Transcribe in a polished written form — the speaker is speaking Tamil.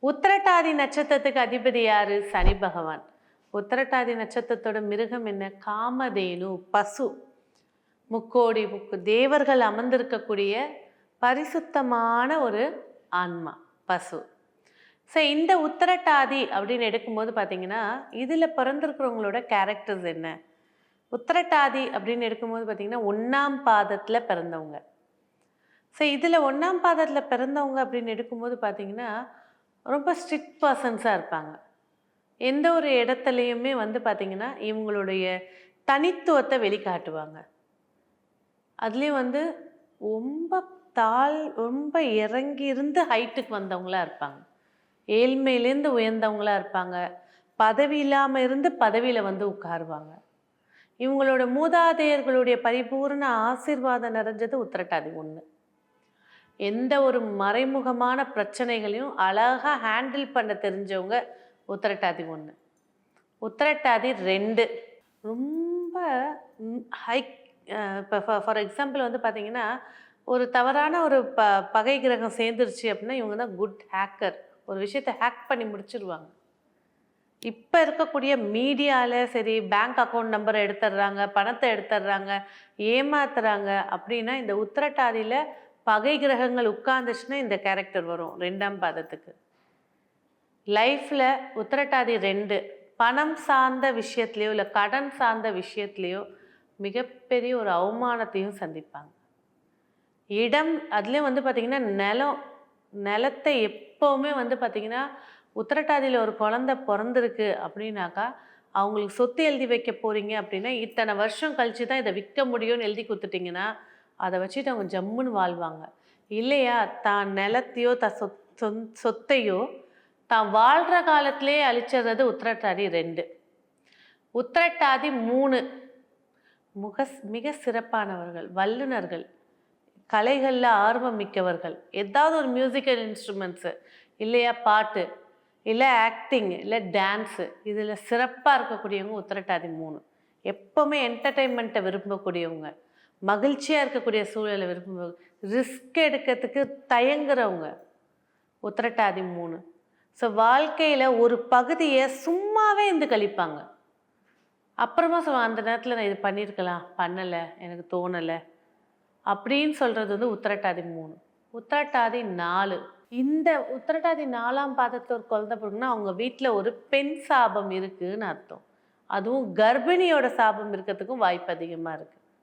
உத்திரட்டாதி நட்சத்திரத்துக்கு அதிபதி யாரு? சனி பகவான். உத்திரட்டாதி நட்சத்திரத்தோட மிருகம் என்ன? காமதேனு, பசு. முக்கோடி தேவர்கள் அமர்ந்திருக்கக்கூடிய பரிசுத்தமான ஒரு ஆன்மா பசு. ஸோ இந்த உத்திரட்டாதி அப்படின்னு எடுக்கும்போது பார்த்தீங்கன்னா இதில் பிறந்திருக்கிறவங்களோட கேரக்டர்ஸ் என்ன? உத்திரட்டாதி அப்படின்னு எடுக்கும்போது பார்த்தீங்கன்னா 1ஆம் பாதத்தில் பிறந்தவங்க. ஸோ இதில் 1ஆம் பாதத்தில் பிறந்தவங்க அப்படின்னு எடுக்கும்போது பார்த்தீங்கன்னா ரொம்ப ஸ்ட்ரிக்ட் பர்சன்ஸாக இருப்பாங்க. எந்த ஒரு இடத்துலையுமே பார்த்திங்கன்னா இவங்களுடைய தனித்துவத்தை வெளிக்காட்டுவாங்க. அதுலேயும் ரொம்ப இறங்கி இருந்து ஹைட்டுக்கு வந்தவங்களாக இருப்பாங்க. ஏழ்மையிலேருந்து உயர்ந்தவங்களாக இருப்பாங்க. பதவி இல்லாமல் இருந்து பதவியில் உட்காருவாங்க. இவங்களோட மூதாதையர்களுடைய பரிபூர்ண ஆசீர்வாதம் நிறைஞ்சது உத்திரட்டாதி 1. எந்த ஒரு மறைமுகமான பிரச்சனைகளையும் அழகாக ஹேண்டில் பண்ண தெரிஞ்சவங்க உத்திரட்டாதி 1. உத்திரட்டாதி 2 ரொம்ப ஹை. இப்போ ஃபார் எக்ஸாம்பிள் பார்த்தீங்கன்னா ஒரு தவறான ஒரு பகை கிரகம் சேர்ந்துருச்சு அப்படின்னா இவங்க தான் குட் ஹேக்கர். ஒரு விஷயத்தை ஹேக் பண்ணி முடிச்சிருவாங்க. இப்போ இருக்கக்கூடிய மீடியாவில் சரி, பேங்க் அக்கௌண்ட் நம்பரை எடுத்துடுறாங்க, பணத்தை எடுத்துடுறாங்க, ஏமாத்துறாங்க. அப்படின்னா இந்த உத்திரட்டாதியில் பகை கிரகங்கள் உட்கார்ந்துச்சுன்னா இந்த கேரக்டர் வரும் 2ஆம் பாதத்துக்கு. லைஃப்பில் உத்திரட்டாதி 2 பணம் சார்ந்த விஷயத்துலையோ இல்லை கடன் சார்ந்த விஷயத்துலையோ மிகப்பெரிய ஒரு அவமானத்தையும் சந்திப்பாங்க. இடம் அதுலேயும் பார்த்திங்கன்னா நிலத்தை எப்போவுமே பார்த்திங்கன்னா உத்திரட்டாதியில் ஒரு குழந்தை பிறந்திருக்கு அப்படின்னாக்கா அவங்களுக்கு சொத்து எழுதி வைக்க போகிறீங்க அப்படின்னா இத்தனை வருஷம் கழித்து தான் இதை விற்க முடியும்னு எழுதி கொடுத்துட்டிங்கன்னா அதை வச்சுட்டு அவங்க ஜம்முன்னு வாழ்வாங்க. இல்லையா தான் நிலத்தையோ சொத்தையோ தான் வாழ்கிற காலத்திலே அழிச்சிடுறது உத்திரட்டாதி 2. உத்திரட்டாதி 3 மிக சிறப்பானவர்கள், வல்லுநர்கள், கலைகளில் ஆர்வம் மிக்கவர்கள். ஏதாவது ஒரு மியூசிக்கல் இன்ஸ்ட்ருமெண்ட்ஸு இல்லையா, பாட்டு இல்லை ஆக்டிங் இல்லை டான்ஸு, இதில் சிறப்பாக இருக்கக்கூடியவங்க உத்திரட்டாதி 3. எப்போவுமே என்டர்டெயின்மெண்ட்டை விரும்பக்கூடியவங்க, மகிழ்ச்சியாக இருக்கக்கூடிய சூழலை விரும்புவாங்க, ரிஸ்க் எடுக்கிறதுக்கு தயங்குறவங்க உத்திரட்டாதி 3. ஸோ வாழ்க்கையில் ஒரு பகுதியை சும்மாவே கழிப்பாங்க. அப்புறமா சொல்லுவாங்க அந்த நேரத்தில் நான் இது பண்ணியிருக்கலாம், பண்ணலை, எனக்கு தோணலை அப்படின்னு சொல்கிறது உத்திரட்டாதி 3. உத்திரட்டாதி 4 இந்த உத்திரட்டாதி 4ஆம் பாதத்தில் ஒரு குழந்தை பிறகுன்னா அவங்க வீட்டில் ஒரு பெண் சாபம் இருக்குதுன்னு அர்த்தம். அதுவும் கர்ப்பிணியோட சாபம் இருக்கிறதுக்கும் வாய்ப்பு அதிகமாக இருக்குது.